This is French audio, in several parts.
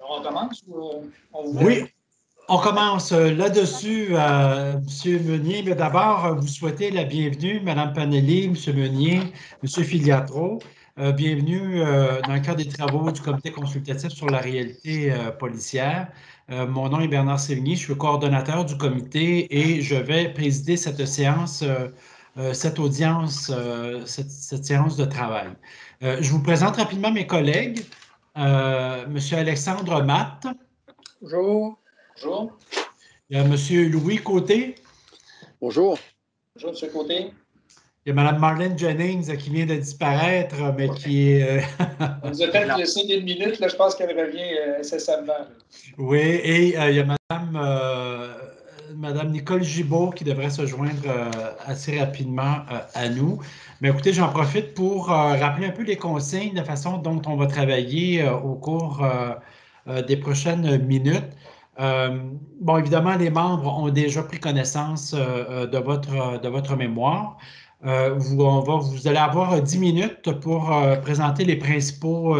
On commence ou on vous... Oui, on commence là-dessus, M. Meunier. Mais d'abord, vous souhaitez la bienvenue, Mme Panelli, M. Meunier, M. Filiatro. Bienvenue dans le cadre des travaux du Comité consultatif sur la réalité policière. Mon nom est Bernard Sévigny, je suis le coordonnateur du comité et je vais présider cette séance, cette audience, cette séance de travail. Je vous présente rapidement mes collègues. M. Alexandre Matte. Bonjour. Bonjour. Il y a M. Louis Côté. Bonjour. Bonjour, M. Côté. Il y a Mme Marlène Jennings qui vient de disparaître, mais qui est... On nous a fait laisser une minute, là, je pense qu'elle revient incessamment. Oui, et il y a Mme Nicole Gibault qui devrait se joindre assez rapidement à nous. Mais écoutez, j'en profite pour rappeler un peu les consignes, la façon dont on va travailler au cours des prochaines minutes. Bon, évidemment, les membres ont déjà pris connaissance de votre mémoire. Vous allez avoir 10 minutes pour présenter les principaux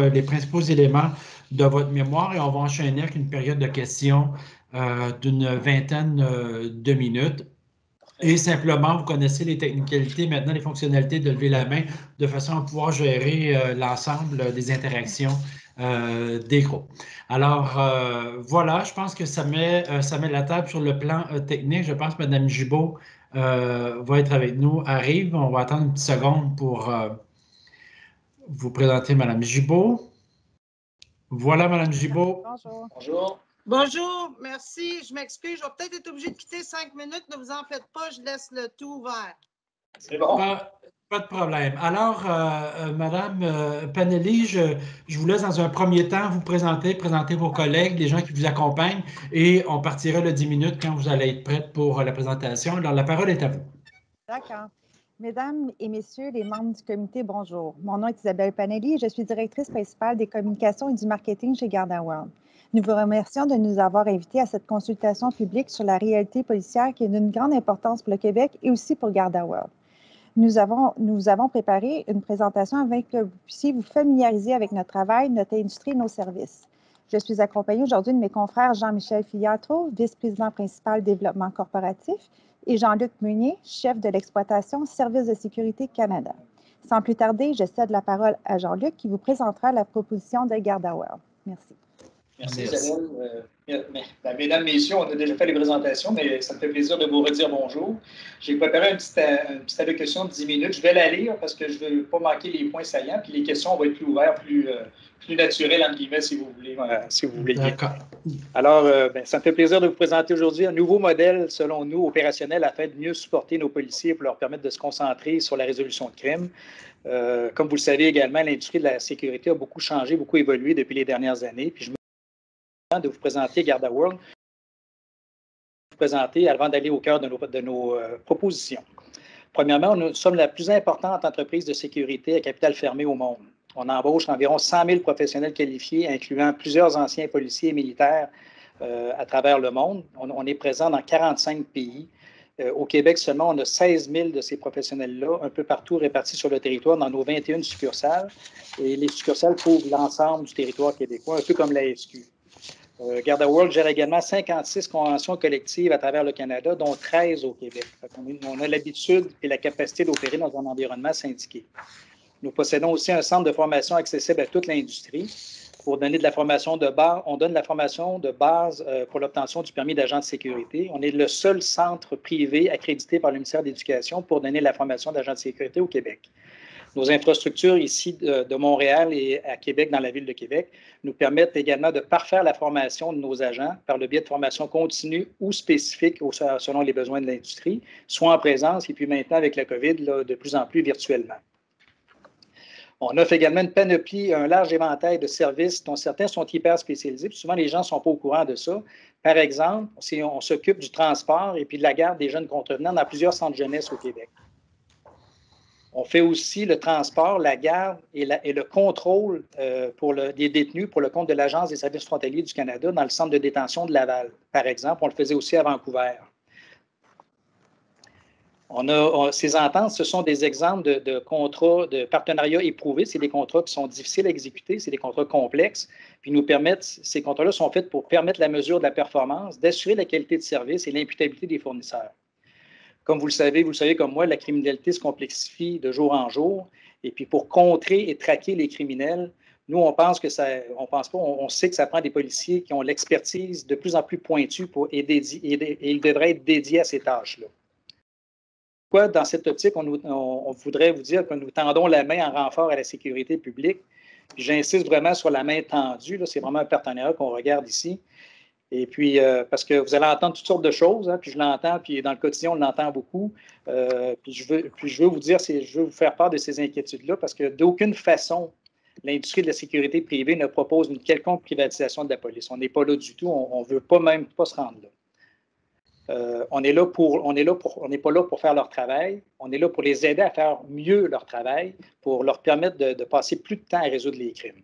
éléments de votre mémoire et on va enchaîner avec une période de questions d'une vingtaine de minutes. Et simplement, vous connaissez les technicalités, maintenant les fonctionnalités de lever la main de façon à pouvoir gérer l'ensemble des interactions des groupes. Alors, voilà, je pense que ça met la table sur le plan technique. Je pense que Mme Gibault va être avec nous, arrive. On va attendre une petite seconde pour vous présenter Mme Gibault. Voilà, Mme Gibault. Bonjour. Bonjour. Bonjour, merci. Je m'excuse, je vais peut-être être obligée de quitter 5 minutes. Ne vous en faites pas, je laisse le tout ouvert. C'est bon. Pas de problème. Alors, Madame Panelli, je vous laisse dans un premier temps vous présenter vos collègues, les gens qui vous accompagnent, et on partira le 10 minutes quand vous allez être prête pour la présentation. Alors, la parole est à vous. D'accord. Mesdames et messieurs les membres du comité, bonjour. Mon nom est Isabelle Panelli et je suis directrice principale des communications et du marketing chez GardaWorld. Nous vous remercions de nous avoir invités à cette consultation publique sur la réalité policière qui est d'une grande importance pour le Québec et aussi pour GardaWorld. Nous avons préparé une présentation afin que vous puissiez vous familiariser avec notre travail, notre industrie et nos services. Je suis accompagnée aujourd'hui de mes confrères Jean-Michel Filiatro, vice-président principal développement corporatif, et Jean-Luc Meunier, chef de l'exploitation Service de sécurité Canada. Sans plus tarder, je cède la parole à Jean-Luc qui vous présentera la proposition de GardaWorld. Merci. Merci, Isabelle. Mesdames, messieurs, on a déjà fait les présentations, mais ça me fait plaisir de vous redire bonjour. J'ai préparé une petite allocution de 10 minutes. Je vais la lire parce que je ne veux pas manquer les points saillants, puis les questions vont être plus ouvertes, plus naturelles, entre guillemets, si vous voulez. D'accord. Alors, ça me fait plaisir de vous présenter aujourd'hui un nouveau modèle, selon nous, opérationnel afin de mieux supporter nos policiers pour leur permettre de se concentrer sur la résolution de crimes. Comme vous le savez également, l'industrie de la sécurité a beaucoup changé, beaucoup évolué depuis les dernières années. Puis je me de vous présenter GardaWorld, avant d'aller au cœur de nos propositions. Premièrement, nous sommes la plus importante entreprise de sécurité à capital fermé au monde. On embauche environ 100 000 professionnels qualifiés, incluant plusieurs anciens policiers et militaires à travers le monde. On est présent dans 45 pays. Au Québec seulement, on a 16 000 de ces professionnels-là, un peu partout répartis sur le territoire dans nos 21 succursales. Et les succursales couvrent l'ensemble du territoire québécois, un peu comme la SQ. GardaWorld gère également 56 conventions collectives à travers le Canada, dont 13 au Québec. On a l'habitude et la capacité d'opérer dans un environnement syndiqué. Nous possédons aussi un centre de formation accessible à toute l'industrie. Pour donner de la formation de base, on donne de la formation de base pour l'obtention du permis d'agent de sécurité. On est le seul centre privé accrédité par le ministère de l'Éducation pour donner la formation d'agent de sécurité au Québec. Nos infrastructures ici de Montréal et à Québec, dans la ville de Québec, nous permettent également de parfaire la formation de nos agents par le biais de formation continue ou spécifique selon les besoins de l'industrie, soit en présence et puis maintenant avec la COVID, là, de plus en plus virtuellement. On offre également une panoplie, un large éventail de services dont certains sont hyper spécialisés, puis souvent les gens ne sont pas au courant de ça. Par exemple, on s'occupe du transport et puis de la garde des jeunes contrevenants dans plusieurs centres jeunesse au Québec. On fait aussi le transport, la garde et le contrôle des détenus pour le compte de l'Agence des services frontaliers du Canada dans le centre de détention de Laval. Par exemple, on le faisait aussi à Vancouver. Ces ententes, ce sont des exemples de contrats de partenariat éprouvés. C'est des contrats qui sont difficiles à exécuter, c'est des contrats complexes. Puis ces contrats-là sont faits pour permettre la mesure de la performance, d'assurer la qualité de service et l'imputabilité des fournisseurs. Comme vous le savez comme moi, la criminalité se complexifie de jour en jour. Et puis pour contrer et traquer les criminels, nous, on sait que ça prend des policiers qui ont l'expertise de plus en plus pointue et ils devraient être dédiés à ces tâches-là. Dans cette optique, on voudrait vous dire que nous tendons la main en renfort à la sécurité publique. J'insiste vraiment sur la main tendue. C'est vraiment un partenariat qu'on regarde ici. Et puis, parce que vous allez entendre toutes sortes de choses, hein, puis je l'entends, puis dans le quotidien, on l'entend beaucoup. Puis je veux vous dire, je veux vous faire part de ces inquiétudes-là, parce que d'aucune façon, l'industrie de la sécurité privée ne propose une quelconque privatisation de la police. On n'est pas là du tout. On ne veut même pas se rendre là. On n'est pas là pour faire leur travail. On est là pour les aider à faire mieux leur travail, pour leur permettre de passer plus de temps à résoudre les crimes.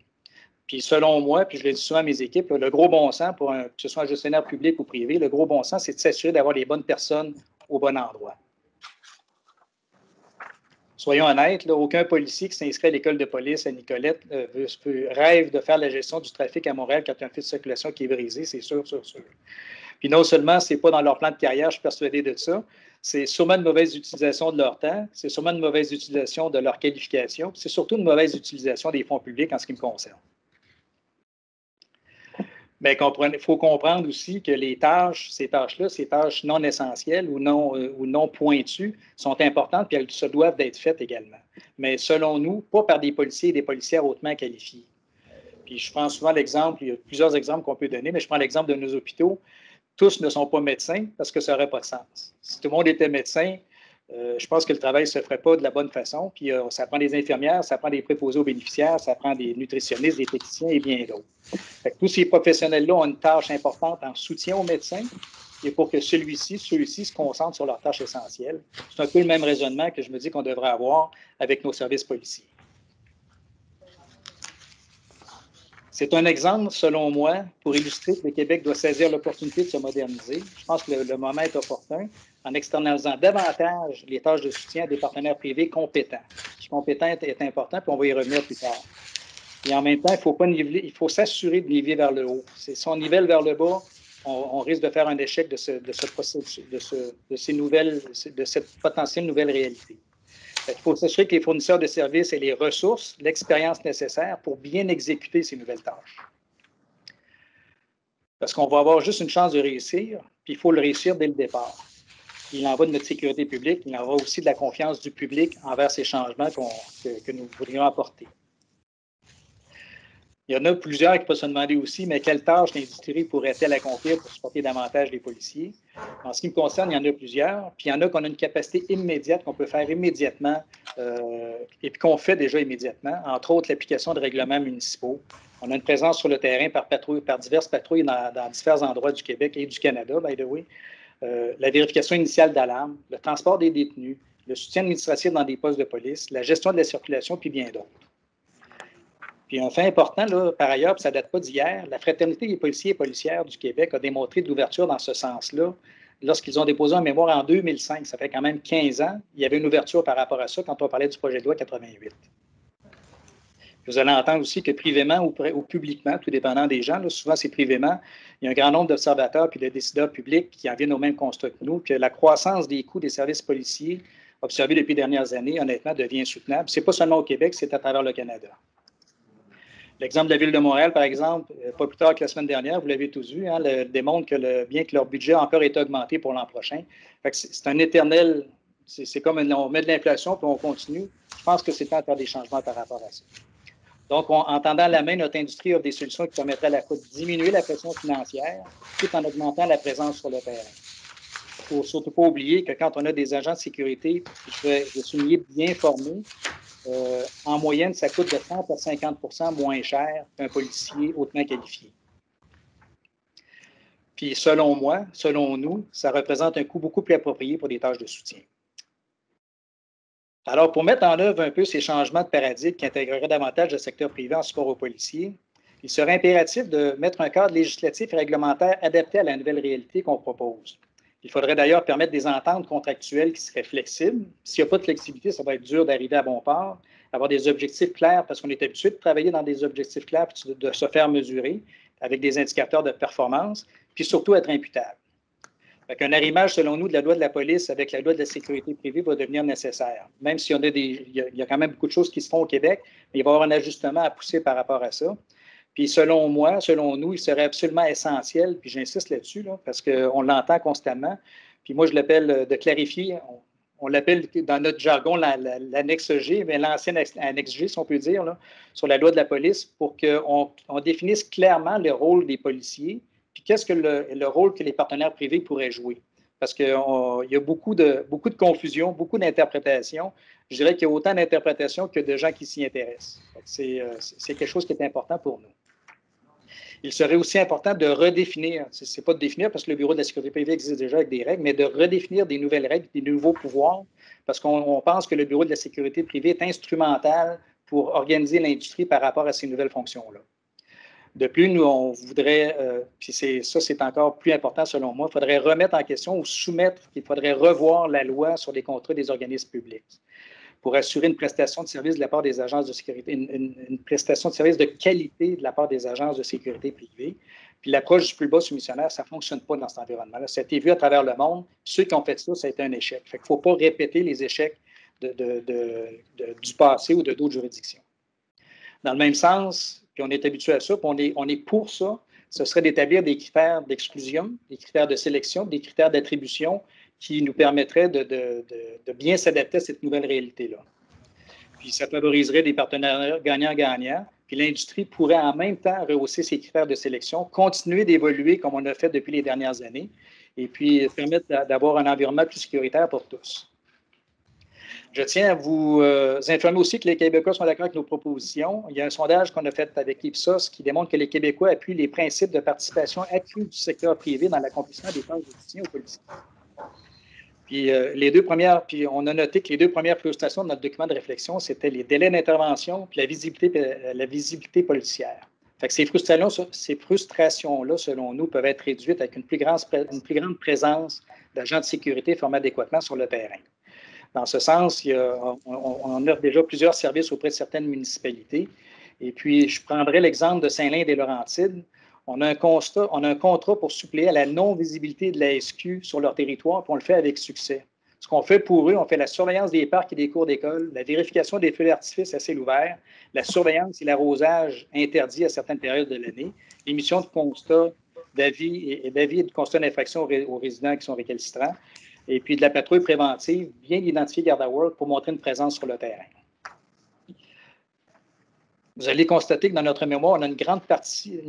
Puis selon moi, puis je le dis souvent à mes équipes, le gros bon sens, que ce soit un gestionnaire public ou privé, le gros bon sens, c'est de s'assurer d'avoir les bonnes personnes au bon endroit. Soyons honnêtes, aucun policier qui s'inscrit à l'école de police à Nicolette rêve de faire la gestion du trafic à Montréal quand il y a un fil de circulation qui est brisé, c'est sûr. Puis non seulement ce n'est pas dans leur plan de carrière, je suis persuadé de ça, c'est sûrement une mauvaise utilisation de leur temps, c'est sûrement une mauvaise utilisation de leur qualification, c'est surtout une mauvaise utilisation des fonds publics en ce qui me concerne. Mais il faut comprendre aussi que ces tâches non essentielles ou non pointues sont importantes et elles se doivent d'être faites également. Mais selon nous, pas par des policiers et des policières hautement qualifiés. Puis je prends souvent l'exemple, il y a plusieurs exemples qu'on peut donner, mais je prends l'exemple de nos hôpitaux. Tous ne sont pas médecins parce que ça n'aurait pas de sens. Si tout le monde était médecin, je pense que le travail ne se ferait pas de la bonne façon. Puis ça prend des infirmières, ça prend des préposés aux bénéficiaires, ça prend des nutritionnistes, des techniciens et bien d'autres. Tous ces professionnels-là ont une tâche importante en soutien aux médecins et pour que ceux-ci se concentrent sur leurs tâches essentielles. C'est un peu le même raisonnement que je me dis qu'on devrait avoir avec nos services policiers. C'est un exemple, selon moi, pour illustrer que le Québec doit saisir l'opportunité de se moderniser. Je pense que le moment est opportun en externalisant davantage les tâches de soutien à des partenaires privés compétents. Compétent est important, puis on va y revenir plus tard. Et en même temps, il faut s'assurer de niveler vers le haut. Si on nivelle vers le bas, on risque de faire un échec de cette potentielle nouvelle réalité. Il faut s'assurer que les fournisseurs de services aient les ressources, l'expérience nécessaire pour bien exécuter ces nouvelles tâches. Parce qu'on va avoir juste une chance de réussir, puis il faut le réussir dès le départ. Il en va de notre sécurité publique, il en va aussi de la confiance du public envers ces changements que nous voudrions apporter. Il y en a plusieurs qui peuvent se demander aussi, mais quelles tâches l'industrie pourrait-elle accomplir pour supporter davantage les policiers? En ce qui me concerne, il y en a plusieurs, puis il y en a qu'on a une capacité immédiate qu'on peut faire immédiatement et puis qu'on fait déjà immédiatement, entre autres l'application de règlements municipaux. On a une présence sur le terrain par diverses patrouilles dans différents endroits du Québec et du Canada, by the way. La vérification initiale d'alarme, le transport des détenus, le soutien administratif dans des postes de police, la gestion de la circulation, puis bien d'autres. Puis un fait important, là, par ailleurs, puis ça ne date pas d'hier, la Fraternité des policiers et policières du Québec a démontré de l'ouverture dans ce sens-là. Lorsqu'ils ont déposé un mémoire en 2005, ça fait quand même 15 ans, il y avait une ouverture par rapport à ça quand on parlait du projet de loi 88. Vous allez entendre aussi que privément ou publiquement, tout dépendant des gens, là, souvent c'est privément, il y a un grand nombre d'observateurs puis de décideurs publics qui en viennent au même constat que nous, que la croissance des coûts des services policiers observés depuis les dernières années, honnêtement, devient insoutenable. Ce n'est pas seulement au Québec, c'est à travers le Canada. L'exemple de la Ville de Montréal, par exemple, pas plus tard que la semaine dernière, vous l'avez tous vu, démontre que bien que leur budget a encore été augmenté pour l'an prochain. C'est un éternel, c'est comme on met de l'inflation puis on continue. Je pense que c'est temps de faire des changements par rapport à ça. Donc, en tendant la main, notre industrie offre des solutions qui permettraient à la fois de diminuer la pression financière tout en augmentant la présence sur le terrain. Il ne faut surtout pas oublier que quand on a des agents de sécurité, je vais souligner bien formés, en moyenne, ça coûte de 30 à 50 moins cher qu'un policier hautement qualifié. Puis selon moi, selon nous, ça représente un coût beaucoup plus approprié pour des tâches de soutien. Alors, pour mettre en œuvre un peu ces changements de paradigme qui intégreraient davantage le secteur privé en support aux policiers, il serait impératif de mettre un cadre législatif et réglementaire adapté à la nouvelle réalité qu'on propose. Il faudrait d'ailleurs permettre des ententes contractuelles qui seraient flexibles. S'il n'y a pas de flexibilité, ça va être dur d'arriver à bon port. Avoir des objectifs clairs, parce qu'on est habitué de travailler dans des objectifs clairs, puis de se faire mesurer avec des indicateurs de performance, puis surtout être imputable. Un arrimage, selon nous, de la loi de la police avec la loi de la sécurité privée va devenir nécessaire. Même s'il y a quand même beaucoup de choses qui se font au Québec, mais il va y avoir un ajustement à pousser par rapport à ça. Puis selon moi, selon nous, il serait absolument essentiel, puis j'insiste là-dessus, là, parce qu'on l'entend constamment, puis moi je l'appelle de clarifier, on l'appelle dans notre jargon l'annexe G, mais l'ancienne annexe G, si on peut dire, là, sur la loi de la police, pour qu'on définisse clairement le rôle des policiers, puis qu'est-ce que le rôle que les partenaires privés pourraient jouer. Parce qu'il y a beaucoup de confusion, beaucoup d'interprétations. Je dirais qu'il y a autant d'interprétations que de gens qui s'y intéressent. C'est quelque chose qui est important pour nous. Il serait aussi important de redéfinir, ce n'est pas de définir parce que le Bureau de la sécurité privée existe déjà avec des règles, mais de redéfinir des nouvelles règles, des nouveaux pouvoirs, parce qu'on pense que le Bureau de la sécurité privée est instrumental pour organiser l'industrie par rapport à ces nouvelles fonctions-là. De plus, nous, on voudrait, puis ça, c'est encore plus important selon moi, il faudrait remettre en question ou soumettre, il faudrait revoir la loi sur les contrats des organismes publics pour assurer une prestation de service de la part des agences de sécurité, une prestation de service de qualité de la part des agences de sécurité privée. Puis l'approche du plus bas soumissionnaire, ça ne fonctionne pas dans cet environnement-là. Ça a été vu à travers le monde. Ceux qui ont fait ça, ça a été un échec. Fait qu'il ne faut pas répéter les échecs du passé ou de d'autres juridictions. Dans le même sens, puis on est habitué à ça, puis on est pour ça, ce serait d'établir des critères d'exclusion, des critères de sélection, des critères d'attribution qui nous permettraient de bien s'adapter à cette nouvelle réalité-là. Puis ça favoriserait des partenariats gagnant-gagnant, puis l'industrie pourrait en même temps rehausser ses critères de sélection, continuer d'évoluer comme on a fait depuis les dernières années, et puis permettre d'avoir un environnement plus sécuritaire pour tous. Je tiens à vous informer aussi que les Québécois sont d'accord avec nos propositions. Il y a un sondage qu'on a fait avec Ipsos qui démontre que les Québécois appuient les principes de participation accrue du secteur privé dans l'accomplissement des tâches de soutien aux policiers. Puis on a noté que les deux premières frustrations de notre document de réflexion, c'était les délais d'intervention et la visibilité policière. Fait que ces frustrations-là, selon nous, peuvent être réduites avec une plus grande présence d'agents de sécurité formés adéquatement sur le terrain. Dans ce sens, on offre déjà plusieurs services auprès de certaines municipalités. Et puis, je prendrai l'exemple de Saint-Lin-des-Laurentides. On a un contrat pour suppléer à la non-visibilité de la SQ sur leur territoire, puis on le fait avec succès. Ce qu'on fait pour eux, on fait la surveillance des parcs et des cours d'école, la vérification des feux d'artifice à ciel ouvert, la surveillance et l'arrosage interdits à certaines périodes de l'année, l'émission de constats, d'avis et de constats d'infraction aux résidents qui sont récalcitrants, et puis de la patrouille préventive, bien identifier GardaWorld pour montrer une présence sur le terrain. Vous allez constater que dans notre mémoire, on a une grande partie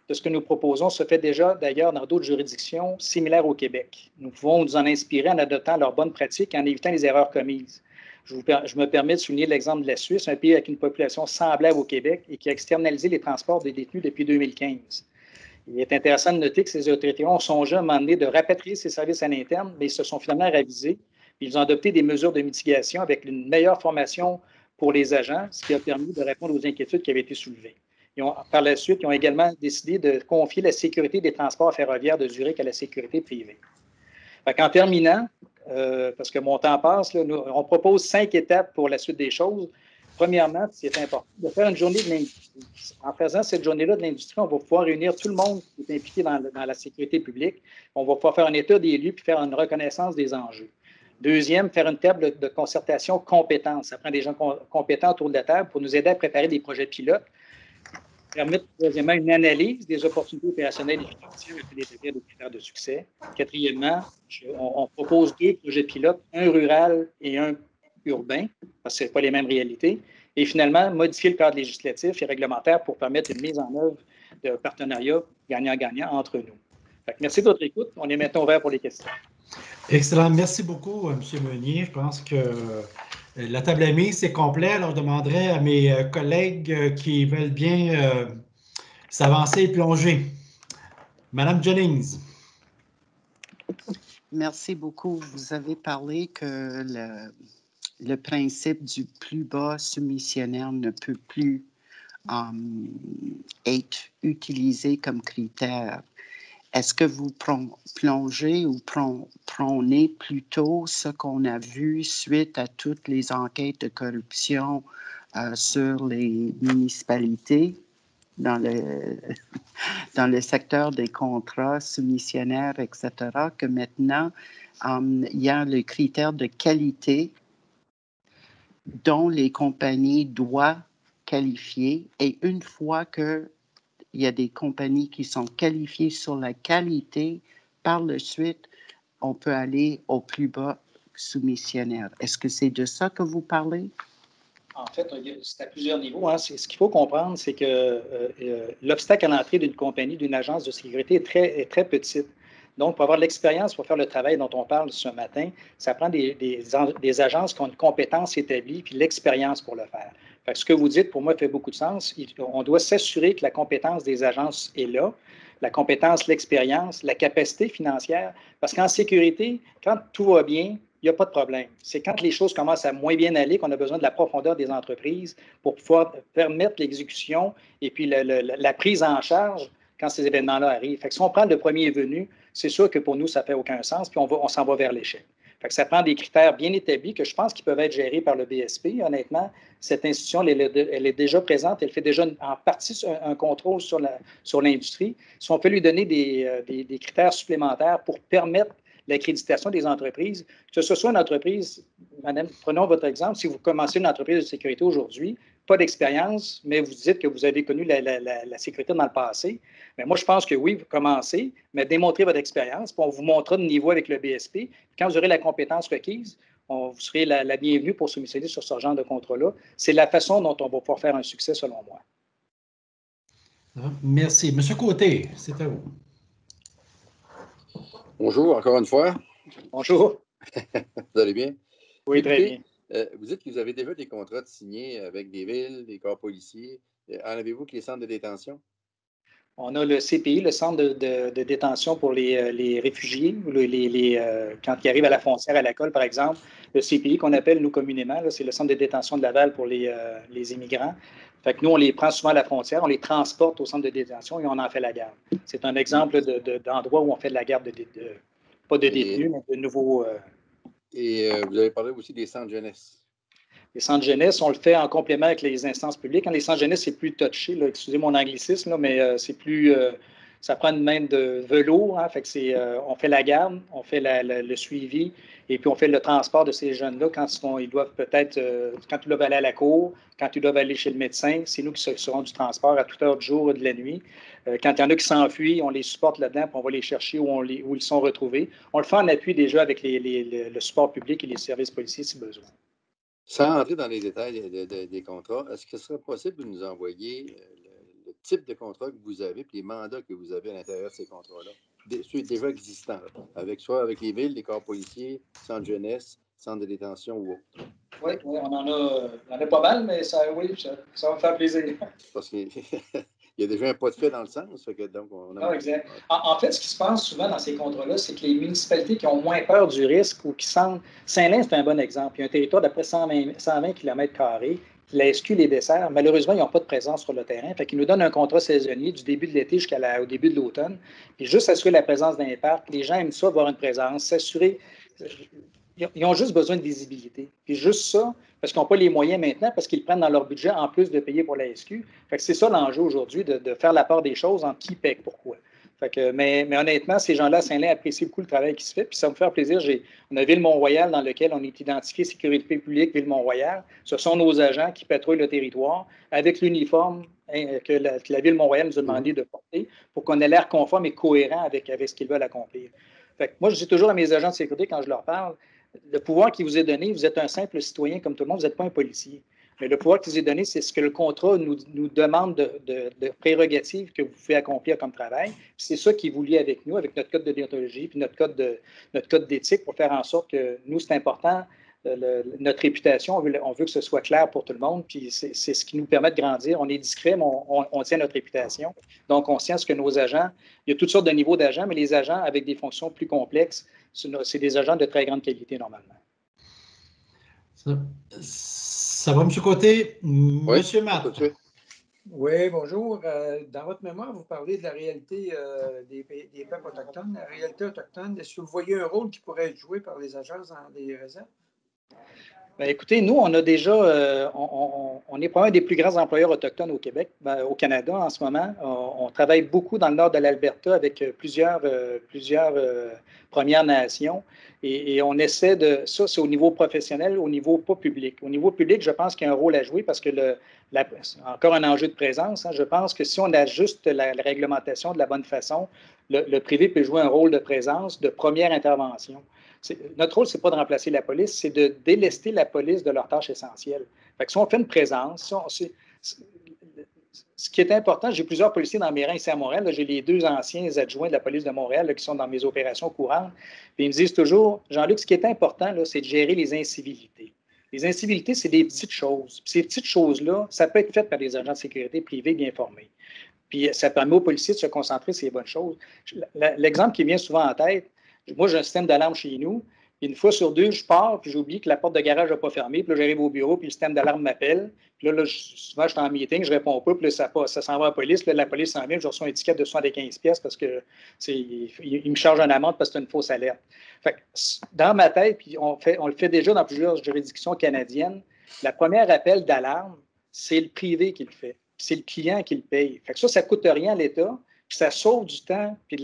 de ce que nous proposons se fait déjà d'ailleurs dans d'autres juridictions similaires au Québec. Nous pouvons nous en inspirer en adoptant leurs bonnes pratiques et en évitant les erreurs commises. Je me permets de souligner l'exemple de la Suisse, un pays avec une population semblable au Québec et qui a externalisé les transports des détenus depuis 2015. Il est intéressant de noter que ces autorités ont songé à un moment donné de rapatrier ces services à l'interne, mais ils se sont finalement ravisés. Ils ont adopté des mesures de mitigation avec une meilleure formation pour les agents, ce qui a permis de répondre aux inquiétudes qui avaient été soulevées. Par la suite, ils ont également décidé de confier la sécurité des transports ferroviaires de Zurich à la sécurité privée. En terminant, parce que mon temps passe, là, on propose 5 étapes pour la suite des choses. Premièrement, c'est important de faire une journée de l'industrie. En faisant cette journée-là de l'industrie, on va pouvoir réunir tout le monde qui est impliqué dans la sécurité publique. On va pouvoir faire un état des lieux puis faire une reconnaissance des enjeux. Deuxième, faire une table de concertation compétente. Ça prend des gens compétents autour de la table pour nous aider à préparer des projets pilotes. Permettre, troisièmement, une analyse des opportunités opérationnelles et financières afin d'établir des critères de succès. Quatrièmement, on propose 2 projets pilotes, un rural et un urbain, parce que ce n'est pas les mêmes réalités. Et finalement, modifier le cadre législatif et réglementaire pour permettre une mise en œuvre de partenariats gagnant-gagnant entre nous. Merci de votre écoute. On est maintenant ouvert pour les questions. Excellent. Merci beaucoup, M. Meunier. Je pense que la table à mise, c'est complet. Alors, je demanderai à mes collègues qui veulent bien s'avancer et plonger. Madame Jennings. Merci beaucoup. Vous avez parlé que le principe du plus bas soumissionnaire ne peut plus être utilisé comme critère. est-ce que vous plongez ou prônez plutôt ce qu'on a vu suite à toutes les enquêtes de corruption sur les municipalités dans le secteur des contrats soumissionnaires, etc., que maintenant, il y a le critère de qualité dont les compagnies doivent qualifier, et une fois qu'il y a des compagnies qui sont qualifiées sur la qualité, par la suite, on peut aller au plus bas soumissionnaire. Est-ce que c'est de ça que vous parlez? En fait, c'est à plusieurs niveaux. Hein. Ce qu'il faut comprendre, c'est que l'obstacle à l'entrée d'une compagnie, d'une agence de sécurité est très petite. Donc, pour avoir de l'expérience, pour faire le travail dont on parle ce matin, ça prend des agences qui ont une compétence établie puis l'expérience pour le faire. Fait que ce que vous dites, pour moi, fait beaucoup de sens. On doit s'assurer que la compétence des agences est là, la compétence, l'expérience, la capacité financière. Parce qu'en sécurité, quand tout va bien, il n'y a pas de problème. C'est quand les choses commencent à moins bien aller qu'on a besoin de la profondeur des entreprises pour pouvoir permettre l'exécution et puis la prise en charge quand ces événements-là arrivent. Fait que si on prend le premier venu, c'est sûr que pour nous, ça ne fait aucun sens, puis on s'en va vers l'échec. Fait que ça prend des critères bien établis que je pense qu'ils peuvent être gérés par le BSP. Honnêtement, cette institution, elle est déjà présente, elle fait déjà en partie un contrôle sur l'industrie. Si on peut lui donner des critères supplémentaires pour permettre l'accréditation des entreprises, que ce soit une entreprise, madame, prenons votre exemple, si vous commencez une entreprise de sécurité aujourd'hui, pas d'expérience, mais vous dites que vous avez connu la sécurité dans le passé, mais moi, je pense que oui, vous commencez, mais démontrez votre expérience, puis on vous montrera de niveau avec le BSP. Quand vous aurez la compétence requise, vous serez la bienvenue pour soumissionner sur ce genre de contrat-là. C'est la façon dont on va pouvoir faire un succès, selon moi. Merci. Monsieur Côté, c'est à vous. Bonjour, encore une fois. Bonjour. Vous allez bien? Oui, très bien. Vous dites que vous avez déjà des contrats signés avec des villes, des corps policiers. En avez-vous avec les centres de détention? On a le CPI, le centre de détention pour les réfugiés, quand ils arrivent à la frontière à l'école, par exemple. Le CPI qu'on appelle, nous, communément, c'est le centre de détention de Laval pour les immigrants. Fait que nous, on les prend souvent à la frontière, on les transporte au centre de détention et on en fait la garde. C'est un exemple d'endroit où on fait de la garde pas de détenus, mais de nouveaux... Et vous avez parlé aussi des centres jeunesse. Les centres jeunesse, on le fait en complément avec les instances publiques. Quand les centres jeunesse, c'est plus touché, là, excusez mon anglicisme, là, mais c'est plus... ça prend une main de velours. Hein, fait que on fait la garde, on fait le suivi, et puis on fait le transport de ces jeunes-là quand ils doivent peut-être... quand ils doivent aller à la cour, quand ils doivent aller chez le médecin. C'est nous qui serons du transport à toute heure du jour et de la nuit. Quand il y en a qui s'enfuient, on les supporte là-dedans, puis on va les chercher où ils sont retrouvés. On le fait en appui déjà avec le support public et les services policiers si besoin. Sans entrer dans les détails des contrats, est-ce que ce serait possible de nous envoyer le type de contrat que vous avez et les mandats que vous avez à l'intérieur de ces contrats-là, ceux déjà existants, soit avec les villes, les corps policiers, centres jeunesse, centres de détention ou autres? Oui, on en a pas mal, mais ça va me faire plaisir. Parce qu'il y a déjà un pas de fait dans le sens. Donc exact. En fait, ce qui se passe souvent dans ces contrats-là, c'est que les municipalités qui ont moins peur du risque ou qui sentent... Saint-Lin, c'est un bon exemple. Il y a un territoire d'à peu près 120 km². La SQ les dessert. Malheureusement, ils n'ont pas de présence sur le terrain. Fait qu'ils nous donnent un contrat saisonnier du début de l'été jusqu'au début de l'automne. Puis juste assurer la présence d'un parc. Les gens aiment ça, avoir une présence, s'assurer... Ils ont juste besoin de visibilité. Puis juste ça, parce qu'ils n'ont pas les moyens maintenant, parce qu'ils prennent dans leur budget en plus de payer pour la SQ. Fait que c'est ça l'enjeu aujourd'hui, de faire la part des choses en qui paie pourquoi. Fait que, mais honnêtement, ces gens-là à Saint-Lin apprécient beaucoup le travail qui se fait. Puis ça me fait plaisir. On a Ville-Mont-Royal dans lequel on est identifié sécurité publique Ville-Mont-Royal. Ce sont nos agents qui patrouillent le territoire avec l'uniforme que la Ville-Mont-Royal nous a demandé de porter pour qu'on ait l'air conforme et cohérent avec ce qu'ils veulent accomplir. Fait que moi, je dis toujours à mes agents de sécurité quand je leur parle, le pouvoir qui vous est donné, vous êtes un simple citoyen comme tout le monde, vous n'êtes pas un policier. Mais le pouvoir qui vous est donné, c'est ce que le contrat nous demande de prérogatives que vous pouvez accomplir comme travail. C'est ça qui vous lie avec nous, avec notre code de déontologie, puis notre code d'éthique pour faire en sorte que nous, c'est important, notre réputation, on veut que ce soit clair pour tout le monde, puis c'est ce qui nous permet de grandir. On est discret, mais on tient notre réputation. Donc, on sait ce que nos agents, il y a toutes sortes de niveaux d'agents, mais les agents avec des fonctions plus complexes, c'est des agents de très grande qualité normalement. Ça va, M. Côté? Oui, M. Matt. Oui, bonjour. Dans votre mémoire, vous parlez de la réalité des peuples autochtones. La réalité autochtone, est-ce que vous voyez un rôle qui pourrait être joué par les agences dans les réserves? Bien, écoutez, nous, on a déjà, on est probablement des plus grands employeurs autochtones au Québec, au Canada en ce moment. On travaille beaucoup dans le nord de l'Alberta avec plusieurs Premières Nations et on essaie de, ça c'est au niveau professionnel, au niveau pas public. Au niveau public, je pense qu'il y a un rôle à jouer parce que encore un enjeu de présence, hein, je pense que si on ajuste la réglementation de la bonne façon, le privé peut jouer un rôle de présence, de première intervention. Notre rôle, ce n'est pas de remplacer la police, c'est de délester la police de leurs tâches essentielles. Fait que si on fait une présence, ce qui est important, j'ai plusieurs policiers dans mes rangs ici à Montréal. J'ai les 2 anciens adjoints de la police de Montréal là, qui sont dans mes opérations courantes. Puis ils me disent toujours, Jean-Luc, ce qui est important, c'est de gérer les incivilités. Les incivilités, c'est des petites choses. Puis ces petites choses-là, ça peut être fait par des agents de sécurité privés bien formés. Puis ça permet aux policiers de se concentrer sur les bonnes choses. L'exemple qui vient souvent en tête, moi, j'ai un système d'alarme chez nous. Une fois sur 2, je pars, puis j'oublie que la porte de garage n'a pas fermé. Puis là, j'arrive au bureau, puis le système d'alarme m'appelle. Puis là, souvent, je suis en meeting, je ne réponds pas, puis là, ça s'en va à la police. Là, la police s'en vient, je reçois une étiquette de 75$ parce que il me charge une amende parce que c'est une fausse alerte. Fait que, dans ma tête, puis on le fait déjà dans plusieurs juridictions canadiennes, la première appel d'alarme, c'est le privé qui le fait. C'est le client qui le paye. Fait que ça ne coûte rien à l'État, puis ça sauve du temps, puis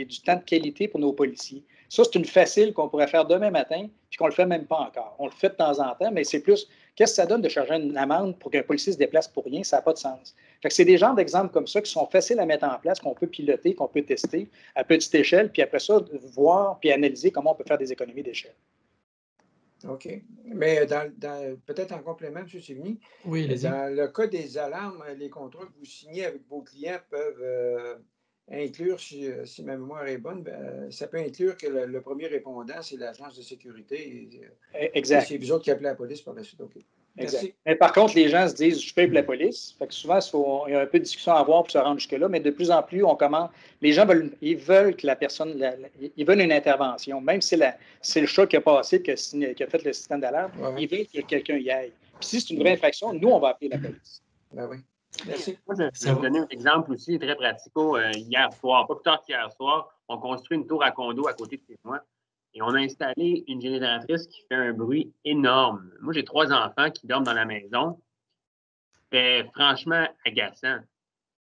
du temps de qualité pour nos policiers. Ça, c'est une facile qu'on pourrait faire demain matin, puis qu'on ne le fait même pas encore. On le fait de temps en temps, mais c'est plus, qu'est-ce que ça donne de charger une amende pour qu'un policier se déplace pour rien? Ça n'a pas de sens. Fait que c'est des genres d'exemples comme ça qui sont faciles à mettre en place, qu'on peut piloter, qu'on peut tester à petite échelle, puis après ça, voir puis analyser comment on peut faire des économies d'échelle. OK. Mais peut-être en complément, M. Sévigny, Oui, allez-y. dans le cas des alarmes, les contrats que vous signez avec vos clients peuvent inclure, si ma mémoire est bonne, ça peut inclure que le premier répondant, c'est l'agence de sécurité. Exact. C'est vous autres qui appelez la police par la suite. OK. Exact. Merci. Mais par contre, les gens se disent, je paye pour la police. Fait que souvent, il y a un peu de discussion à avoir pour se rendre jusque-là, mais de plus en plus, on commence. Les gens veulent que la personne, ils veulent une intervention. Même si c'est le chat qui a passé, qui a fait le système d'alarme, ils veulent que quelqu'un y aille. Puis si c'est une vraie infraction, nous, on va appeler la police. Ben oui. Merci. Moi, je vais vous donner un exemple aussi très pratico. Hier soir, pas plus tard qu'hier soir, on construit une tour à condo à côté de chez moi. Et on a installé une génératrice qui fait un bruit énorme. Moi, j'ai 3 enfants qui dorment dans la maison. C'était franchement agaçant.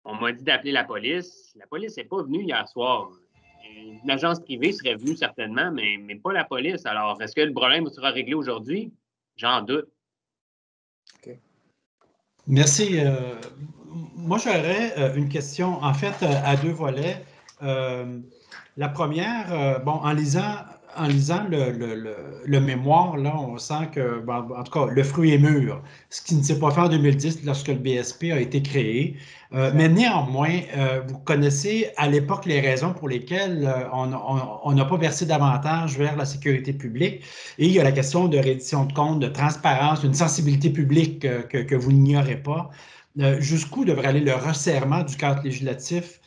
On m'a dit d'appeler la police. La police n'est pas venue hier soir. Une agence privée serait venue certainement, mais pas la police. Alors, est-ce que le problème sera réglé aujourd'hui? J'en doute. OK. Merci. Moi, j'aurais une question, en fait, à 2 volets. La première, bon, en lisant le mémoire, là, on sent que, bon, en tout cas, le fruit est mûr, ce qui ne s'est pas fait en 2010 lorsque le BSP a été créé. Mais néanmoins, vous connaissez à l'époque les raisons pour lesquelles on n'a pas versé davantage vers la sécurité publique. Et il y a la question de reddition de comptes, de transparence, d'une sensibilité publique que vous n'ignorez pas. Jusqu'où devrait aller le resserrement du cadre législatif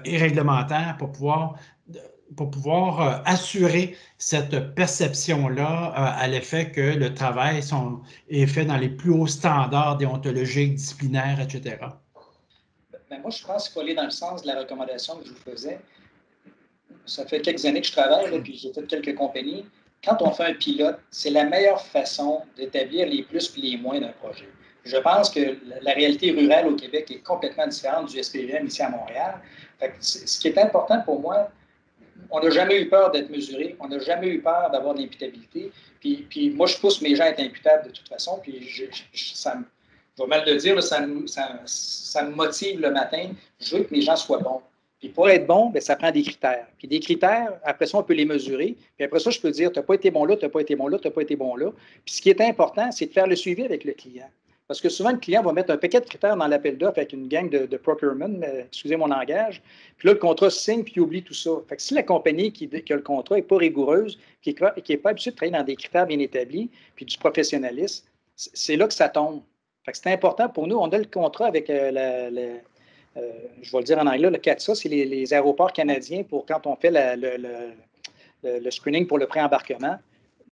et réglementaire pour pouvoir assurer cette perception-là à l'effet que le travail est fait dans les plus hauts standards déontologiques, disciplinaires, etc. Ben moi, je pense qu'il faut aller dans le sens de la recommandation que je vous faisais. Ça fait quelques années que je travaille, là, puis j'ai fait quelques compagnies. Quand on fait un pilote, c'est la meilleure façon d'établir les plus et les moins d'un projet. Je pense que la réalité rurale au Québec est complètement différente du SPVM ici à Montréal. Fait que ce qui est important pour moi, on n'a jamais eu peur d'être mesuré, on n'a jamais eu peur d'avoir de l'imputabilité. Puis moi, je pousse mes gens à être imputables de toute façon, puis je vais mal le dire, ça me motive le matin. Je veux que mes gens soient bons. Puis pour être bon, bien, ça prend des critères. Puis des critères, après ça, on peut les mesurer. Puis après ça, je peux dire, tu n'as pas été bon là, tu n'as pas été bon là, tu n'as pas été bon là. Puis ce qui est important, c'est de faire le suivi avec le client. Parce que souvent, le client va mettre un paquet de critères dans l'appel d'offres avec une gang de procurement, excusez mon langage. Puis là, le contrat se signe, puis il oublie tout ça. Fait que si la compagnie qui a le contrat n'est pas rigoureuse, qui n'est pas habituée de travailler dans des critères bien établis, puis du professionnalisme, c'est là que ça tombe. Fait que c'est important pour nous. On a le contrat avec je vais le dire en anglais, le CATSA, c'est les aéroports canadiens pour quand on fait le screening pour le pré-embarquement.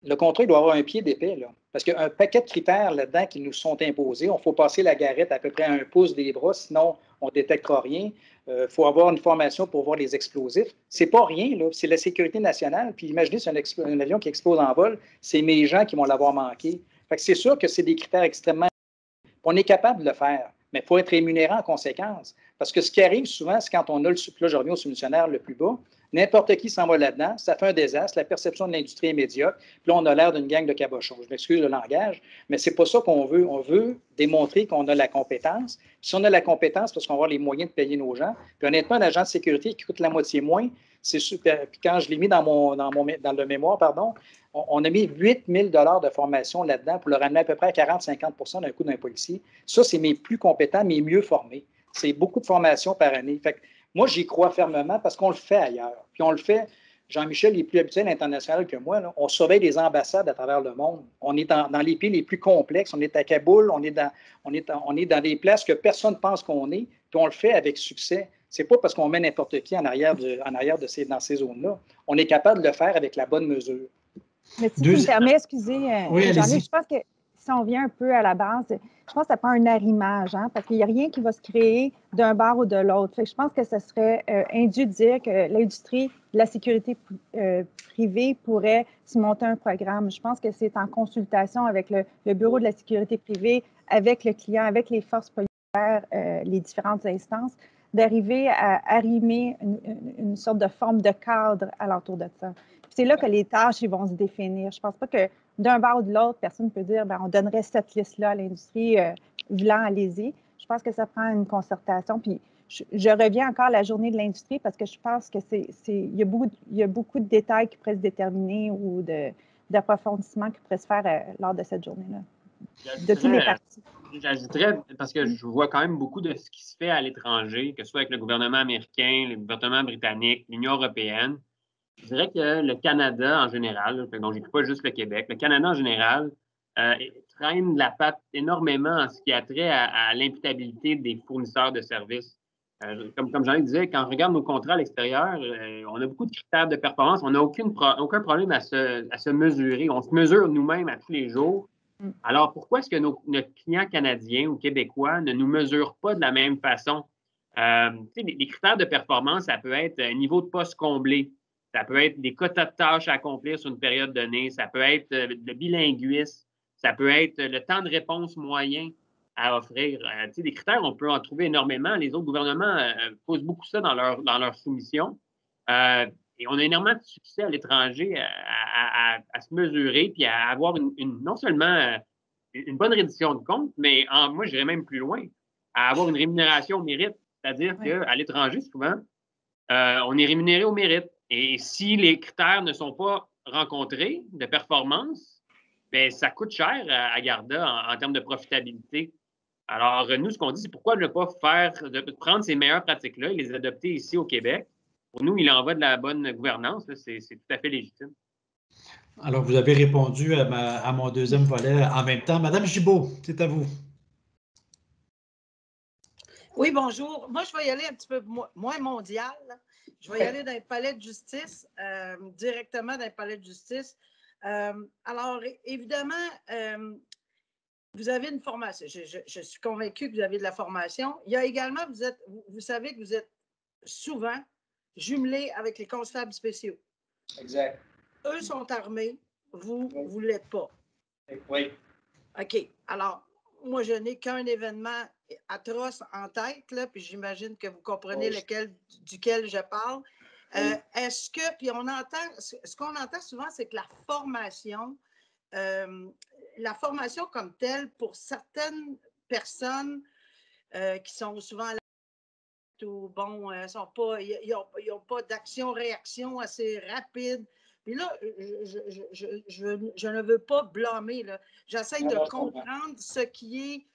Le contrat, il doit avoir un pied d'épais, là. Parce qu'il y a un paquet de critères là-dedans qui nous sont imposés. Il faut passer la garrette à peu près à 1 pouce des bras, sinon on ne détectera rien. Il faut avoir une formation pour voir les explosifs. C'est pas rien, là. C'est la sécurité nationale. Puis imaginez, c'est un avion qui explose en vol, c'est mes gens qui vont l'avoir manqué. Fait que c'est sûr que c'est des critères extrêmement... On est capable de le faire, mais il faut être rémunéré en conséquence. Parce que ce qui arrive souvent, c'est quand on a là, je reviens au soumissionnaire le plus bas, n'importe qui s'en va là-dedans, ça fait un désastre, la perception de l'industrie est médiocre, puis là, on a l'air d'une gang de cabochons. Je m'excuse le langage, mais c'est pas ça qu'on veut. On veut démontrer qu'on a la compétence. Si on a la compétence, parce qu'on va avoir les moyens de payer nos gens, puis honnêtement, un agent de sécurité qui coûte la moitié moins, c'est super. Puis quand je l'ai mis dans le mémoire, pardon, on a mis 8 000 $ de formation là-dedans pour le ramener à peu près à 40-50 d'un coût d'un policier. Ça, c'est mes plus compétents, mes mieux formés. C'est beaucoup de formation par année. Fait que moi, j'y crois fermement parce qu'on le fait ailleurs. Puis on le fait, Jean-Michel est plus habitué à l'international que moi. Là. On surveille les ambassades à travers le monde. On est dans les pays les plus complexes. On est à Kaboul, on est dans des places que personne ne pense qu'on est. Puis on le fait avec succès. C'est pas parce qu'on met n'importe qui en arrière dans ces zones-là. On est capable de le faire avec la bonne mesure. Mais si tu me permets, excusez, oui, Jean-Luc, je pense que si on vient un peu à la base, je pense que ça prend un arrimage, hein, parce qu'il n'y a rien qui va se créer d'un bord ou de l'autre. Je pense que ce serait indu de dire que l'industrie de la sécurité privée pourrait se monter un programme. Je pense que c'est en consultation avec le Bureau de la sécurité privée, avec le client, avec les forces policières, les différentes instances, d'arriver à arrimer une sorte de forme de cadre alentour de ça. C'est là que les tâches ils vont se définir. Je ne pense pas que d'un bord ou de l'autre, personne ne peut dire on donnerait cette liste-là à l'industrie, voulant, allez-y. Je pense que ça prend une concertation. Puis je reviens encore à la journée de l'industrie parce que je pense que il y a beaucoup de détails qui pourraient se déterminer ou d'approfondissement qui pourraient se faire lors de cette journée-là. De tous les partis. J'ajouterais, parce que je vois quand même beaucoup de ce qui se fait à l'étranger, que ce soit avec le gouvernement américain, le gouvernement britannique, l'Union européenne. Je dirais que le Canada en général, donc je n'écoute pas juste le Québec, le Canada en général traîne la patte énormément en ce qui a trait à l'imputabilité des fournisseurs de services. Comme Jean-Luc disait, quand on regarde nos contrats à l'extérieur, on a beaucoup de critères de performance. On n'a aucun problème à se mesurer. On se mesure nous-mêmes à tous les jours. Alors, pourquoi est-ce que notre clients canadiens ou québécois ne nous mesurent pas de la même façon? Les critères de performance, ça peut être un niveau de poste comblé. Ça peut être des quotas de tâches à accomplir sur une période donnée. Ça peut être le bilinguisme. Ça peut être le temps de réponse moyen à offrir. Des critères, on peut en trouver énormément. Les autres gouvernements posent beaucoup ça dans leur soumission. Et on a énormément de succès à l'étranger à se mesurer puis à avoir non seulement une bonne reddition de compte, mais moi, j'irais même plus loin, à avoir une rémunération au mérite. C'est-à-dire qu'à l'étranger, souvent, on est rémunéré au mérite. Et si les critères ne sont pas rencontrés de performance, bien, ça coûte cher à Garda en termes de profitabilité. Alors, nous, ce qu'on dit, c'est pourquoi ne pas prendre ces meilleures pratiques-là et les adopter ici au Québec. Pour nous, il en va de la bonne gouvernance. C'est tout à fait légitime. Alors, vous avez répondu à mon deuxième volet en même temps. Madame Gibault, c'est à vous. Oui, bonjour. Moi, je vais y aller un petit peu moins mondial. Je vais y aller dans les palais de justice, directement dans les palais de justice. Alors, évidemment, vous avez une formation. Je suis convaincue que vous avez de la formation. Il y a également, vous savez que vous êtes souvent jumelés avec les constables spéciaux. Exact. Eux sont armés, vous ne l'êtes pas. Oui. OK. Alors, moi, je n'ai qu'un événement atroce en tête, là, puis j'imagine que vous comprenez duquel je parle. Est-ce que, puis ce qu'on entend souvent, c'est que la formation comme telle, pour certaines personnes qui sont souvent à la ou bon, ils n'ont pas d'action-réaction assez rapide. Puis là, je ne veux pas blâmer. J'essaie de comprendre ce qui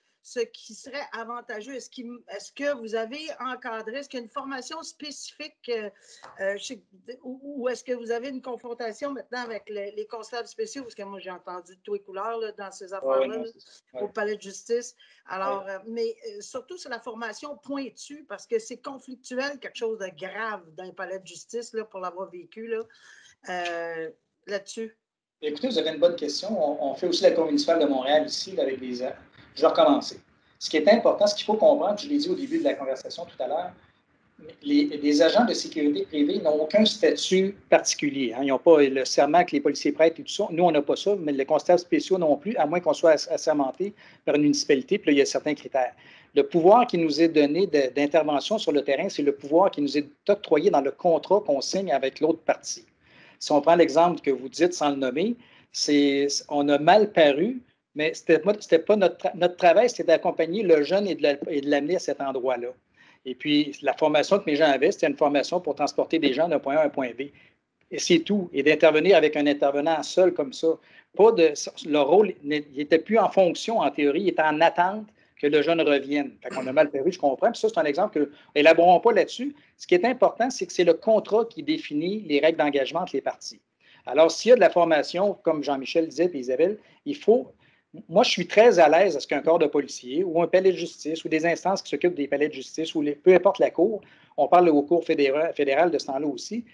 serait avantageux. Est-ce que vous avez encadré? Est-ce qu'il y a une formation spécifique ou est-ce que vous avez une confrontation maintenant avec les constables spéciaux? Parce que moi, j'ai entendu de tous les couleurs là, dans ces affaires-là au palais de justice. Alors, mais surtout sur la formation pointue, parce que c'est conflictuel, quelque chose de grave dans le palais de justice là, pour l'avoir vécu là-dessus. Écoutez, vous avez une bonne question. On fait aussi la Cour municipale de Montréal ici, là, avec des... Je vais recommencer. Ce qui est important, ce qu'il faut comprendre, je l'ai dit au début de la conversation tout à l'heure, les agents de sécurité privée n'ont aucun statut particulier. Hein. Ils n'ont pas le serment que les policiers prêtent et tout ça. Nous, on n'a pas ça, mais les constables spéciaux non plus, à moins qu'on soit assermenté par une municipalité. Puis là, il y a certains critères. Le pouvoir qui nous est donné d'intervention sur le terrain, c'est le pouvoir qui nous est octroyé dans le contrat qu'on signe avec l'autre partie. Si on prend l'exemple que vous dites sans le nommer, on a mal paru, mais c'était pas notre travail, c'était d'accompagner le jeune et de l'amener à cet endroit-là. Et puis, la formation que mes gens avaient, c'était une formation pour transporter des gens d'un point A à un point B. Et c'est tout. Et d'intervenir avec un intervenant seul comme ça. Le rôle n'était plus en fonction, en théorie, il était en attente que le jeune revienne. Fait qu'on a mal paru, je comprends. Puis ça, c'est un exemple que élaborons pas là-dessus. Ce qui est important, c'est que c'est le contrat qui définit les règles d'engagement entre les parties. Alors, s'il y a de la formation, comme Jean-Michel disait et Isabelle, il faut... Moi, je suis très à l'aise à ce qu'un corps de policiers ou un palais de justice ou des instances qui s'occupent des palais de justice ou peu importe la cour, on parle aux cours fédérales de ce temps-là aussi,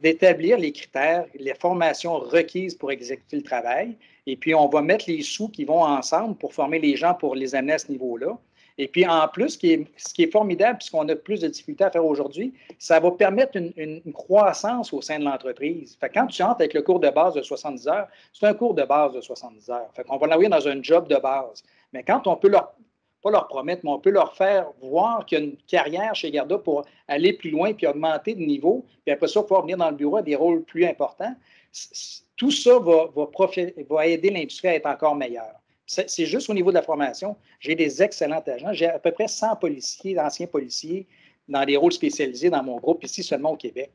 d'établir les critères, les formations requises pour exécuter le travail. Et puis, on va mettre les sous qui vont ensemble pour former les gens pour les amener à ce niveau-là. Et puis, en plus, ce qui est formidable, puisqu'on a plus de difficultés à faire aujourd'hui, ça va permettre une croissance au sein de l'entreprise. Fait que quand tu entres avec le cours de base de 70 heures, c'est un cours de base de 70 heures. Fait qu'on va l'envoyer dans un job de base. Mais quand on peut pas leur promettre, mais on peut leur faire voir qu'il y a une carrière chez Garda pour aller plus loin puis augmenter de niveau, puis après ça, pouvoir venir dans le bureau à des rôles plus importants. Tout ça va aider l'industrie à être encore meilleure. C'est juste au niveau de la formation. J'ai des excellents agents. J'ai à peu près 100 policiers, anciens policiers, dans des rôles spécialisés dans mon groupe, ici seulement au Québec.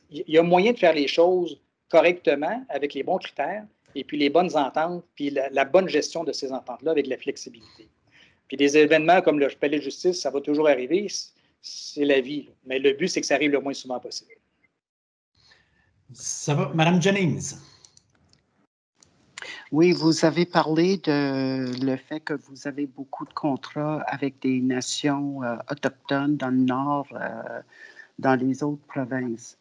Il y a moyen de faire les choses correctement, avec les bons critères, et puis les bonnes ententes, puis la bonne gestion de ces ententes-là avec la flexibilité. Puis des événements comme le palais de justice, ça va toujours arriver, c'est la vie. Mais le but, c'est que ça arrive le moins souvent possible. Ça va. Madame Jennings. Oui, vous avez parlé de le fait que vous avez beaucoup de contrats avec des nations autochtones dans le Nord, dans les autres provinces.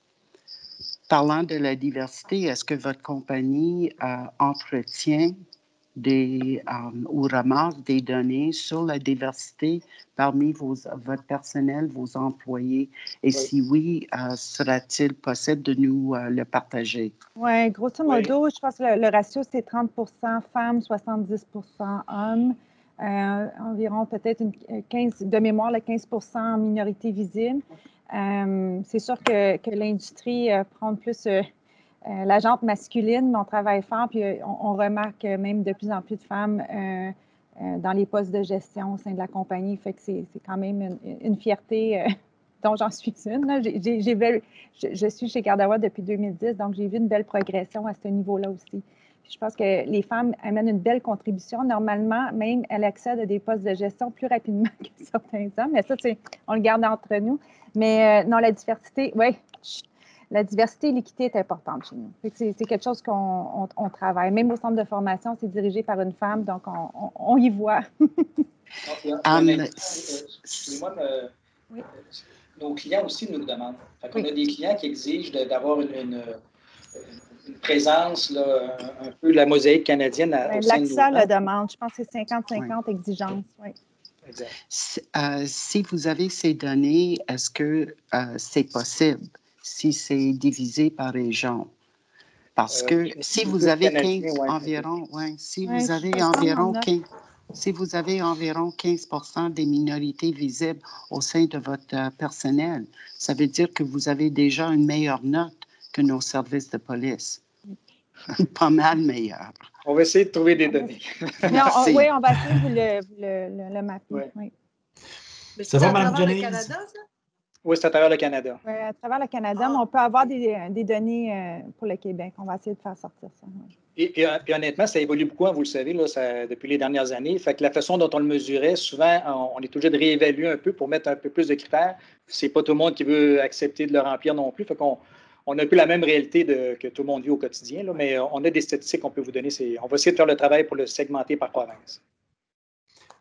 Parlant de la diversité, est-ce que votre compagnie entretient ou ramasse des données sur la diversité parmi votre personnel, vos employés? Et oui. Si oui, sera-t-il possible de nous le partager? Oui, grosso modo, je pense que le ratio, c'est 30 femmes, 70 hommes. Environ peut-être 15 de mémoire, 15 en minorité visible. C'est sûr que l'industrie prend plus la jante masculine, mais on travaille fort, puis on remarque même de plus en plus de femmes dans les postes de gestion au sein de la compagnie. Fait que c'est quand même une fierté dont j'en suis une. Là. Je suis chez Gardawa depuis 2010, donc j'ai vu une belle progression à ce niveau-là aussi. Puis je pense que les femmes amènent une belle contribution. Normalement, même, elles accèdent à des postes de gestion plus rapidement que certains hommes. Mais ça, on le garde entre nous. Mais non, la diversité, oui, la diversité et l'équité est importante chez nous. C'est quelque chose qu'on travaille. Même au centre de formation, c'est dirigé par une femme, donc on y voit. Excusez-moi, oui. Nos clients aussi nous le demandent. On a des clients qui exigent d'avoir une présence, là, un peu de la mosaïque canadienne au sein de nos l'ACSA le demande. Je pense que c'est 50-50 exigences. Oui. Exact. Si vous avez ces données, est-ce que c'est possible si c'est divisé par région? Parce que si vous avez 15 environ, si vous avez environ 15, si vous avez environ 15 des minorités visibles au sein de votre personnel, ça veut dire que vous avez déjà une meilleure note que nos services de police. Pas mal meilleure. On va essayer de trouver des données. Oui, on va essayer de le mapper. Ouais. Oui. Mais c'est à travers le Canada, ça? Oui, c'est à travers le Canada. Oui, à travers le Canada, mais on peut avoir des données pour le Québec. On va essayer de faire sortir ça. Oui. Puis honnêtement, ça évolue beaucoup, hein, vous le savez, là, depuis les dernières années. Fait que la façon dont on le mesurait, souvent, on est obligé de réévaluer un peu pour mettre un peu plus de critères. C'est pas tout le monde qui veut accepter de le remplir non plus. Fait qu'on a un peu la même réalité que tout le monde vit au quotidien, là, mais on a des statistiques qu'on peut vous donner. On va essayer de faire le travail pour le segmenter par province.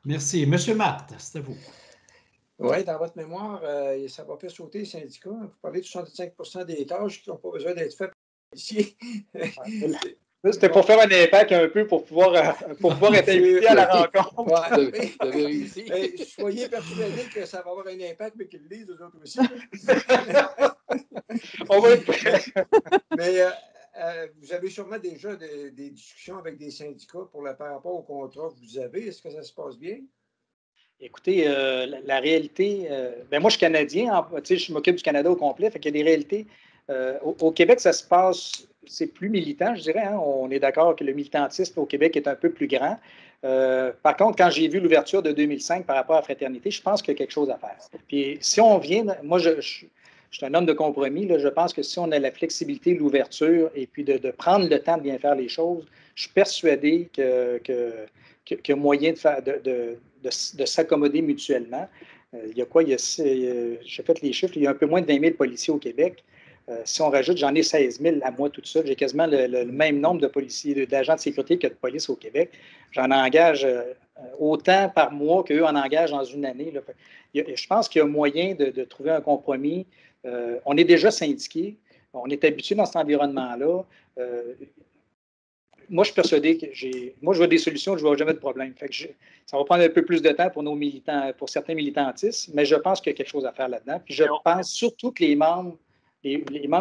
Merci. Monsieur Matt, c'est à vous. Oui, dans votre mémoire, ça va faire sauter les syndicats. Vous parlez de 65 des tâches qui n'ont pas besoin d'être faites par les policiers. C'était pour faire un impact un peu, pour pouvoir être invité à la rencontre. Vous avez réussi. Soyez persuadés que ça va avoir un impact, mais qu'ils le lisent eux autres aussi. On va être prêts. Mais vous avez sûrement déjà des discussions avec des syndicats par rapport au contrat que vous avez. Est-ce que ça se passe bien? Écoutez, la réalité, ben moi, je suis Canadien, je m'occupe du Canada au complet, fait qu'il y a des réalités. Au Québec, ça se passe, c'est plus militant, je dirais. Hein, on est d'accord que le militantisme au Québec est un peu plus grand. Par contre, quand j'ai vu l'ouverture de 2005 par rapport à la fraternité, je pense qu'il y a quelque chose à faire. Puis si on vient, moi, je suis un homme de compromis, là, je pense que si on a la flexibilité, l'ouverture, et puis de prendre le temps de bien faire les choses, je suis persuadé qu'il y a moyen de s'accommoder mutuellement. Il y a quoi? J'ai fait les chiffres, il y a un peu moins de 20 000 policiers au Québec. Si on rajoute, j'en ai 16 000 à moi toute seule. J'ai quasiment le même nombre de policiers, d'agents de sécurité que de police au Québec. J'en engage autant par mois qu'eux en engagent dans une année. Là. Je pense qu'il y a moyen de trouver un compromis. On est déjà syndiqués. On est habitué dans cet environnement-là. Moi, je suis persuadé que moi, je vois des solutions, je ne vois jamais de problème. Fait que ça va prendre un peu plus de temps pour nos militants, pour certains militantistes, mais je pense qu'il y a quelque chose à faire là-dedans. Puis je pense surtout que les membres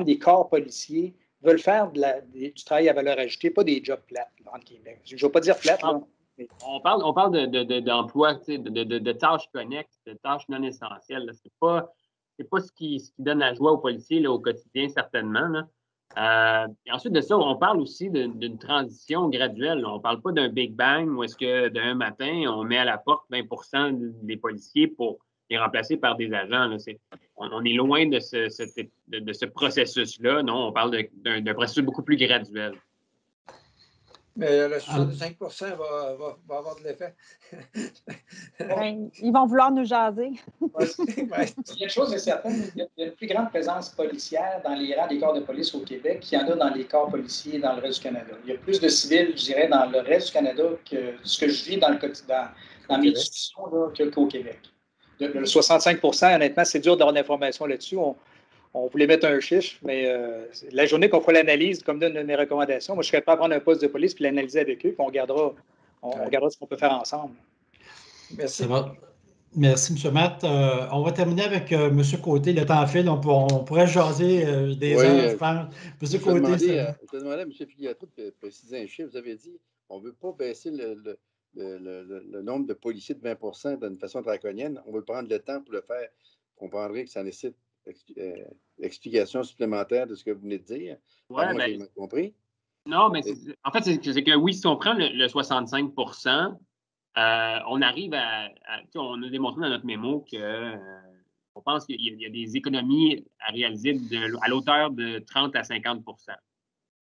des corps policiers veulent faire du travail à valeur ajoutée, pas des jobs plates, entre guillemets. Je ne vais pas dire plates. On parle d'emploi, de tâches connexes, de tâches non essentielles. Ce n'est pas ce qui donne la joie aux policiers là, au quotidien, certainement. Là. Et ensuite de ça, on parle aussi d'une transition graduelle. On ne parle pas d'un Big Bang où est-ce que d'un matin, on met à la porte 20 des policiers pour les remplacer par des agents. Là. On est loin de ce processus-là. Non, on parle d'un processus beaucoup plus graduel. Mais le 65 va avoir de l'effet. Ils vont vouloir nous jaser. Il y a quelque chose de certain, il y a une plus grande présence policière dans les rangs des corps de police au Québec qu'il y en a dans les corps policiers dans le reste du Canada. Il y a plus de civils, je dirais, dans le reste du Canada que ce que je vis dans mes discussions qu'au Québec. Le 65 honnêtement, c'est dur d'avoir d'informations là-dessus. On voulait mettre un chiffre, mais la journée qu'on fera l'analyse, comme donne mes recommandations, moi, je serais prêt à prendre un poste de police puis l'analyser avec eux, puis on regardera ce qu'on peut faire ensemble. Merci. Ça va. Merci, M. Matt. On va terminer avec M. Côté. Le temps file, on pourrait jaser des heures, je pense. M. Côté, je te demandais à M. Filiatro de préciser un chiffre. Vous avez dit on ne veut pas baisser le nombre de policiers de 20 d'une façon draconienne. On veut prendre le temps pour le faire. Vous comprendrez que ça nécessite explication supplémentaire de ce que vous venez de dire. Ouais, moi, j'ai mal compris. Non, mais en fait, c'est que oui, si on prend le 65 on arrive on a démontré dans notre mémo qu'on pense qu'il y a des économies à réaliser à l'auteur de 30 à 50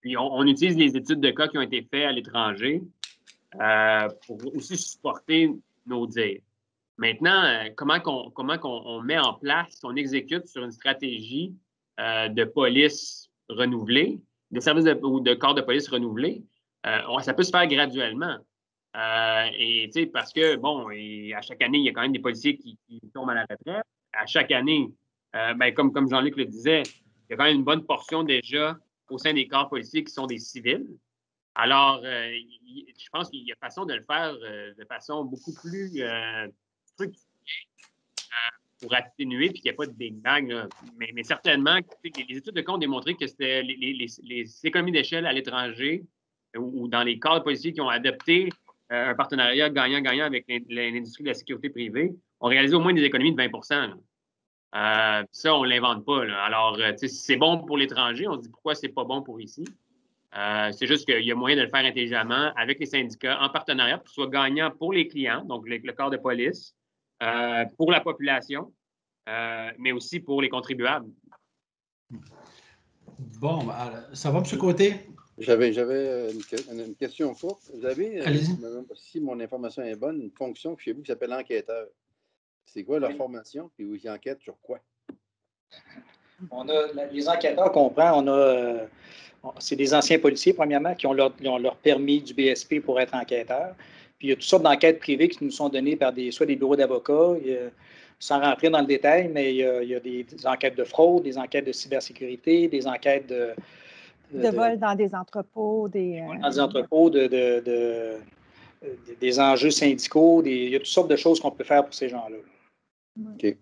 Puis on utilise les études de cas qui ont été faites à l'étranger pour aussi supporter nos dires. Maintenant, comment qu'on met en place, on exécute sur une stratégie de police renouvelée, de services ou de corps de police renouvelés, ça peut se faire graduellement. Et tu sais, parce que, bon, à chaque année, il y a quand même des policiers qui tombent à la retraite. À chaque année, comme Jean-Luc le disait, il y a quand même une bonne portion déjà au sein des corps policiers qui sont des civils. Alors, je pense qu'il y a façon de le faire de façon beaucoup plus structurée pour atténuer puis qu'il n'y a pas de Big Bang. Là. Mais certainement, les études de cas ont démontré que c'était les économies d'échelle à l'étranger ou dans les corps policiers qui ont adopté un partenariat gagnant-gagnant avec l'industrie de la sécurité privée, ont réalisé au moins des économies de 20 ça, on ne l'invente pas. Là. Alors, c'est bon pour l'étranger. On se dit pourquoi c'est pas bon pour ici. C'est juste qu'il y a moyen de le faire intelligemment avec les syndicats en partenariat pour que ce soit gagnant pour les clients, donc le corps de police, pour la population, mais aussi pour les contribuables. Bon, ça va, M. Côté? J'avais une question courte. Vous avez, si mon information est bonne, une fonction chez vous qui s'appelle enquêteur. C'est quoi leur formation? Puis ils enquêtent sur quoi? On a les enquêteurs qu'on prend, c'est des anciens policiers, premièrement, qui ont leur permis du BSP pour être enquêteurs. Puis il y a toutes sortes d'enquêtes privées qui nous sont données par soit des bureaux d'avocats, sans rentrer dans le détail, mais il y a des enquêtes de fraude, des enquêtes de cybersécurité, des enquêtes De vol dans des entrepôts, des entrepôts, des enjeux syndicaux, il y a toutes sortes de choses qu'on peut faire pour ces gens-là. OK.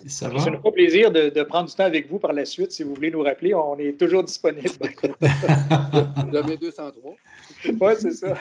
Ça va? Ça nous fera plaisir de prendre du temps avec vous par la suite. Si vous voulez nous rappeler, on est toujours disponible. Jamais 203. Oui, c'est ça.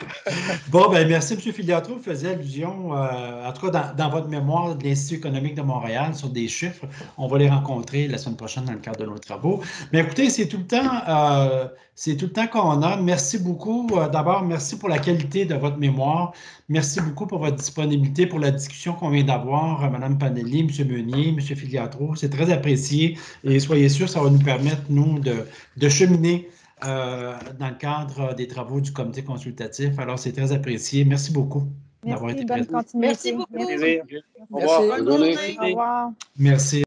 Bon, ben merci, M. Filiatro. Vous faisiez allusion, en tout cas dans votre mémoire de l'Institut économique de Montréal sur des chiffres. On va les rencontrer la semaine prochaine dans le cadre de nos travaux. Mais écoutez, c'est tout le temps qu'on a. Merci beaucoup. D'abord, merci pour la qualité de votre mémoire. Merci beaucoup pour votre disponibilité, pour la discussion qu'on vient d'avoir, Mme Panelli, M. Meunier, M. Filiatro. C'est très apprécié et soyez sûrs, ça va nous permettre, nous, de cheminer dans le cadre des travaux du comité consultatif. Alors, c'est très apprécié. Merci beaucoup d'avoir été bonne présent. continuité. Merci beaucoup. Plaisir. Merci. Au revoir. Bonne journée. Au revoir. Merci.